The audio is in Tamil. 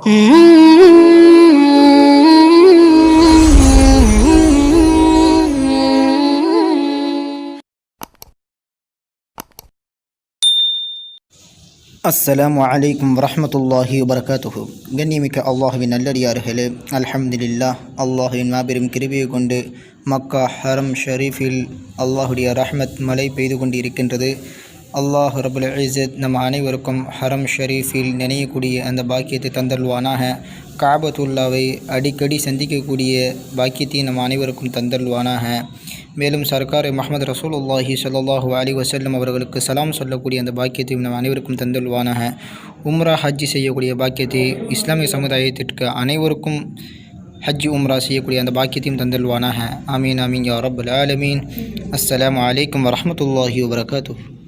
அஸ்ஸலாமு அலைக்கும் வரஹ்மத்துல்லாஹி வபரகாத்துஹு. கண்ணியமிக்க அல்லாஹுவின் நல்லடியார்களே, அல்ஹம்துலில்லாஹ், அல்லாஹுவின் மாபெரும் கிருபையை கொண்டு மக்கா ஹரம் ஷரீஃபில் அல்லாஹுடைய ரஹ்மத் மழை பெய்து கொண்டு இருக்கின்றது. அல்லாஹ் ரபுல் இஸ்ஸத் நம் அனைவருக்கும் ஹரம் ஷரீஃபில் நினையக்கூடிய அந்த பாக்கியத்தை தந்தல்வானாக. காபத்துல்லாவை அடிக்கடி சந்திக்கக்கூடிய பாக்கியத்தை நம் அனைவருக்கும் தந்தல்வானாக. மேலும் சர்க்கார் முஹம்மது ரசூலுல்லாஹி ஸல்லல்லாஹு அலைஹி வஸல்லம் அவர்களுக்கு சலாம் சொல்லக்கூடிய அந்த பாக்கியத்தையும் நம் அனைவருக்கும் தந்தல்வானாக. உம்ரா ஹஜ்ஜி செய்யக்கூடிய பாக்கியத்தை இஸ்லாமிய சமுதாயத்திற்கு அனைவருக்கும் ஹஜ் உம்ரா செய்யக்கூடிய அந்த பாக்கியத்தையும் தந்தல்வானாக. ஆமீன் ஆமீன் யா ரப்பல் ஆலமீன். அஸ்ஸலாமு அலைக்கும் வரஹ்மத்துல்லாஹி வபரகாத்துஹு.